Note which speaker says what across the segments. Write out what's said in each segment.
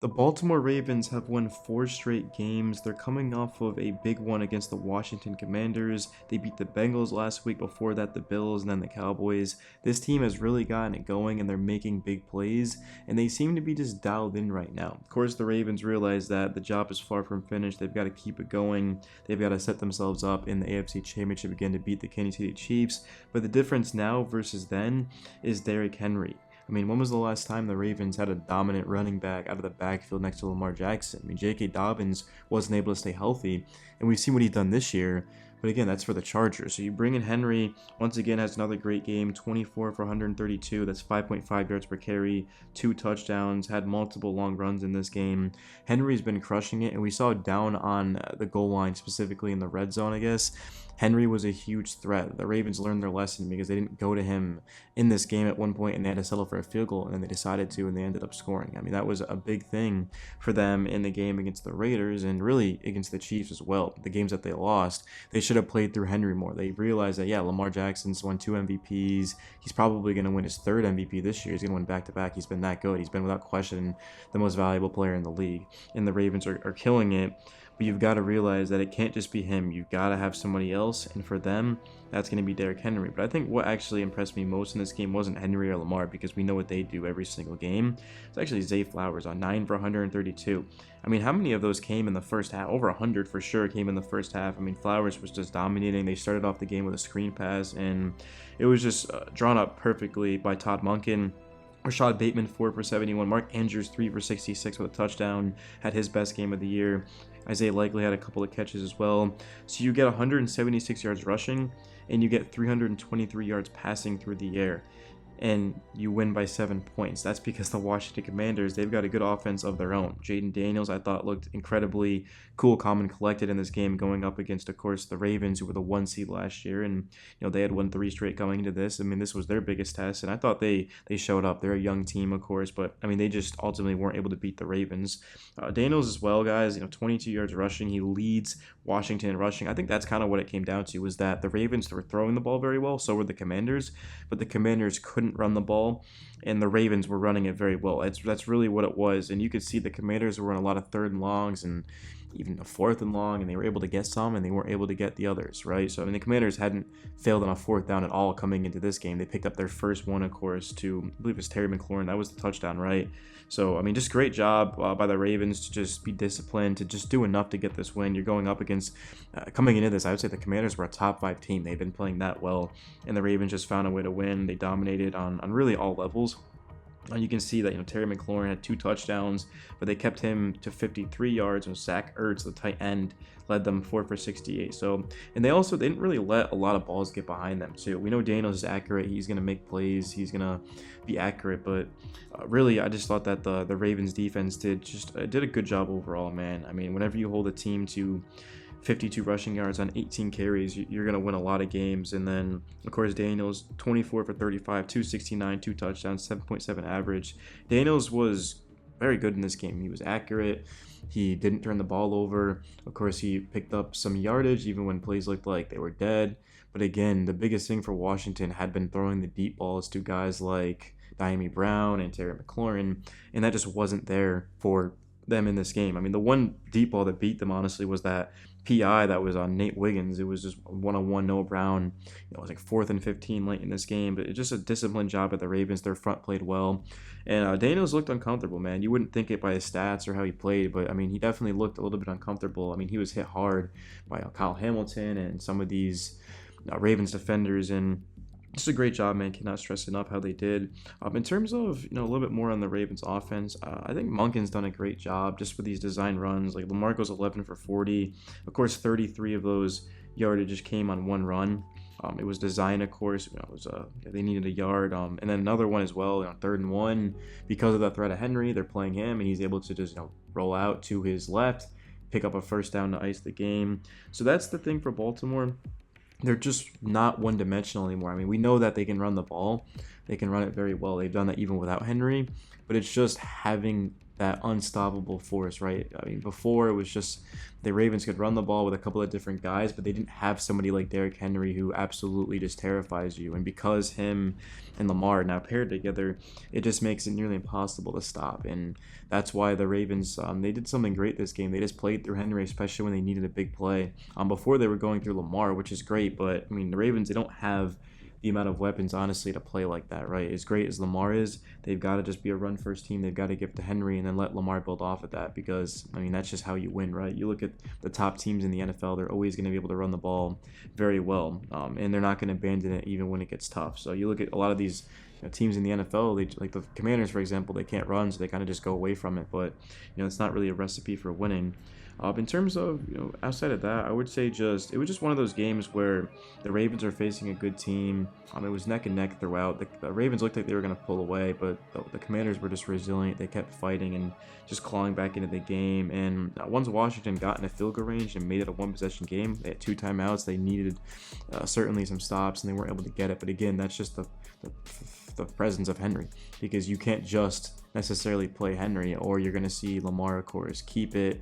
Speaker 1: The Baltimore Ravens have won 4 straight games. They're coming off of a big one against the Washington Commanders. They beat the Bengals last week, before that the Bills, and then the Cowboys. This team has really gotten it going, and they're making big plays, and they seem to be just dialed in right now. Of course, the Ravens realize that the job is far from finished. They've got to keep it going. They've got to set themselves up in the AFC Championship again to beat the Kansas City Chiefs. But the difference now versus then is Derrick Henry. I mean, when was the last time the Ravens had a dominant running back out of the backfield next to Lamar Jackson? I mean, J.K. Dobbins wasn't able to stay healthy, and we've seen what he's done this year. But again, that's for the Chargers. So you bring in Henry, once again, has another great game, 24 for 132. That's 5.5 yards per carry, 2 touchdowns, had multiple long runs in this game. Henry's been crushing it, and we saw down on the goal line, specifically in the red zone, I guess. Henry was a huge threat. The Ravens learned their lesson because they didn't go to him in this game at one point and they had to settle for a field goal, and then they decided to, and they ended up scoring. I mean, that was a big thing for them in the game against the Raiders and really against the Chiefs as well. The games that they lost, they should have played through Henry more. They realized that, yeah, Lamar Jackson's won 2 MVPs. He's probably going to win his third MVP this year. He's going to win back-to-back. He's been that good. He's been, without question, the most valuable player in the league. And the Ravens are killing it. But you've got to realize that it can't just be him. You've got to have somebody else, and for them, that's going to be Derrick Henry. But I think what actually impressed me most in this game wasn't Henry or Lamar, because we know what they do every single game. It's actually Zay Flowers on 9 for 132. I mean, how many of those came in the first half? Over 100 for sure came in the first half. I mean, Flowers was just dominating. They started off the game with a screen pass, and it was just drawn up perfectly by Todd Monken. Rashad Bateman 4 for 71. Mark Andrews 3 for 66 with a touchdown. Had his best game of the year. Isaiah Likely had a couple of catches as well. So you get 176 yards rushing, and you get 323 yards passing through the air, and you win by 7 points. That's because the Washington Commanders, they've got a good offense of their own. Jaden Daniels, I thought, looked incredibly cool, calm, and collected in this game, going up against, of course, the Ravens, who were the 1 seed last year, and they had won 3 straight going into this. I mean, this was their biggest test, and I thought they showed up. They're a young team, of course, but I mean, they just ultimately weren't able to beat the Ravens. Daniels as well, guys. 22 yards rushing. He leads Washington in rushing. I think that's kind of what it came down to, was that the Ravens were throwing the ball very well, so were the Commanders, but the Commanders couldn't run the ball, and the Ravens were running it very well. That's really what it was, and you could see the Commanders were on a lot of third and longs and even a fourth and long, and they were able to get some, and they weren't able to get the others, right? So, I mean, the Commanders hadn't failed on a fourth down at all coming into this game. They picked up their first one, of course, to, I believe it was Terry McLaurin. That was the touchdown, right? So, I mean, just great job by the Ravens to just be disciplined, to just do enough to get this win. You're going up against, coming into this, I would say the Commanders were a top 5 team. They've been playing that well, and the Ravens just found a way to win. They dominated on really all levels. You can see that Terry McLaurin had 2 touchdowns, but they kept him to 53 yards. And Zach Ertz, the tight end, led them 4 for 68. So, and they didn't really let a lot of balls get behind them too. We know Daniels is accurate. He's gonna make plays. He's gonna be accurate. But really, I just thought that the Ravens defense did a good job overall, man. I mean, whenever you hold a team to 52 rushing yards on 18 carries, you're going to win a lot of games. And then, of course, Daniels, 24 for 35, 269, 2 touchdowns, 7.7 average. Daniels was very good in this game. He was accurate. He didn't turn the ball over. Of course, he picked up some yardage even when plays looked like they were dead. But again, the biggest thing for Washington had been throwing the deep balls to guys like Diami Brown and Terry McLaurin, and that just wasn't there for them in this game. I mean, the one deep ball that beat them, honestly, was that PI that was on Nate Wiggins. It was just one-on-one Noah Brown. It was like 4th and 15 late in this game, but it's just a disciplined job at the Ravens. Their front played well, and Daniels looked uncomfortable, man. You wouldn't think it by his stats or how he played, but I mean, he definitely looked a little bit uncomfortable. I mean, he was hit hard by Kyle Hamilton and some of these Ravens defenders, and just a great job, man. Cannot stress enough how they did. In terms of a little bit more on the Ravens offense, I think Monken's done a great job just with these design runs. Like Lamar goes 11 for 40. Of course, 33 of those yardages came on one run. It was designed, of course. They needed a yard, and then another one as well. 3rd and 1, because of the threat of Henry, they're playing him, and he's able to just roll out to his left, pick up a first down to ice the game. So that's the thing for Baltimore. They're just not one-dimensional anymore. I mean, we know that they can run the ball. They can run it very well. They've done that even without Henry, but it's just having that unstoppable force, right? I mean, before it was just the Ravens could run the ball with a couple of different guys, but they didn't have somebody like Derrick Henry who absolutely just terrifies you. And because him and Lamar now paired together, it just makes it nearly impossible to stop. And that's why the Ravens, they did something great this game. They just played through Henry, especially when they needed a big play. Before they were going through Lamar, which is great, but I mean, the Ravens, they don't have the amount of weapons, honestly, to play like that, right? As great as Lamar is, they've got to just be a run first team. They've got to give to Henry and then let Lamar build off of that because, I mean, that's just how you win, right? You look at the top teams in the NFL, they're always going to be able to run the ball very well, and they're not going to abandon it even when it gets tough. So you look at a lot of these teams in the NFL, they, like the Commanders, for example, they can't run, so they kind of just go away from it. But it's not really a recipe for winning. In terms of outside of that, I would say it was just one of those games where the Ravens are facing a good team. It was neck and neck throughout. The Ravens looked like they were going to pull away, but the Commanders were just resilient. They kept fighting and just clawing back into the game. And once Washington got in a field goal range and made it a one-possession game, they had 2 timeouts. They needed certainly some stops, and they weren't able to get it. But again, that's just the presence of Henry, because you can't just necessarily play Henry, or you're going to see Lamar, of course, keep it,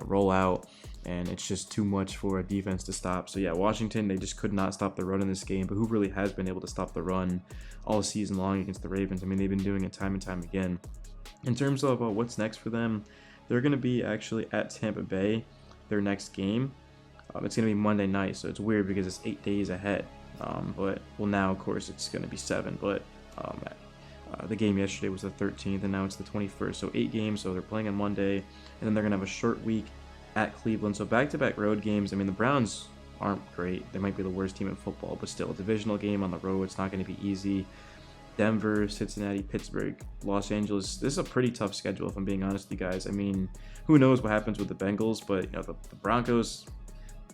Speaker 1: roll out, and it's just too much for a defense to stop. So yeah, Washington, they just could not stop the run in this game, but who really has been able to stop the run all season long against the Ravens? I mean, they've been doing it time and time again. In terms of what's next for them, they're going to be actually at Tampa Bay, their next game. It's going to be Monday night, so it's weird because it's 8 days ahead. But well, now of course it's going to be 7, but the game yesterday was the 13th, and now it's the 21st. So 8 games. So they're playing on Monday, and then they're gonna have a short week at Cleveland. So back-to-back road games. I mean, the Browns aren't great. They might be the worst team in football, but still, a divisional game on the road. It's not going to be easy. Denver, Cincinnati, Pittsburgh, Los Angeles. This is a pretty tough schedule, if I'm being honest with you guys. I mean, who knows what happens with the Bengals, but the Broncos,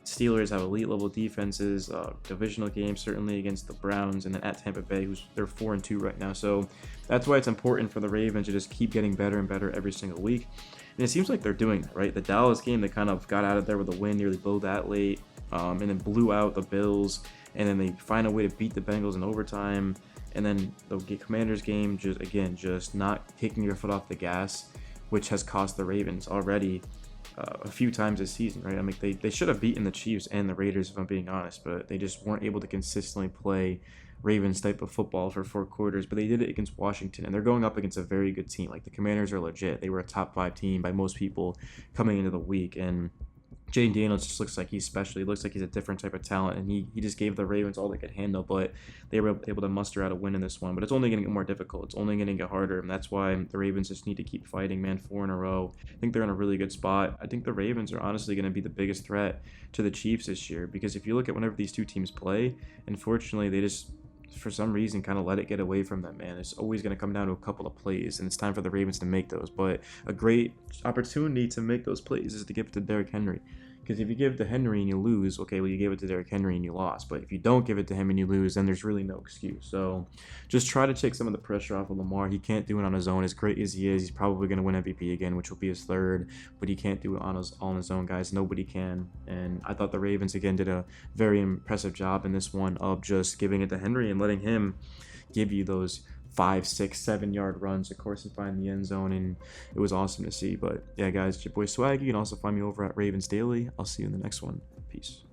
Speaker 1: Steelers have elite level defenses. Divisional game certainly against the Browns, and then at Tampa Bay, they're 4-2 right now. So that's why it's important for the Ravens to just keep getting better and better every single week. And it seems like they're doing that, right? The Dallas game, they kind of got out of there with a win, nearly blew that late, and then blew out the Bills, and then they find a way to beat the Bengals in overtime. And then the Commanders game, just not taking your foot off the gas, which has cost the Ravens already a few times this season, right? I mean, they should have beaten the Chiefs and the Raiders, if I'm being honest, but they just weren't able to consistently play Ravens type of football for 4 quarters. But they did it against Washington, and they're going up against a very good team. Like, the Commanders are legit. They were a top 5 team by most people coming into the week, and Jane Daniels just looks like he's special. He looks like he's a different type of talent, and he just gave the Ravens all they could handle, but they were able to muster out a win in this one. But it's only going to get more difficult. It's only going to get harder, and that's why the Ravens just need to keep fighting, man, 4 in a row. I think they're in a really good spot. I think the Ravens are honestly going to be the biggest threat to the Chiefs this year, because if you look at whenever these two teams play, unfortunately, they just, for some reason, kind of let it get away from them, man. It's always going to come down to a couple of plays, and it's time for the Ravens to make those. But a great opportunity to make those plays is to give it to Derrick Henry. Because if you give it to Henry and you lose, okay, well, you gave it to Derrick Henry and you lost. But if you don't give it to him and you lose, then there's really no excuse. So just try to take some of the pressure off of Lamar. He can't do it on his own. As great as he is, he's probably going to win MVP again, which will be his 3rd. But he can't do it on his own, guys. Nobody can. And I thought the Ravens, again, did a very impressive job in this one of just giving it to Henry and letting him give you those 5, 6, 7 yard runs, of course, and find the end zone, and it was awesome to see. But yeah, guys, it's your boy Swag. You can also find me over at Ravens Daily. I'll see you in the next one. Peace.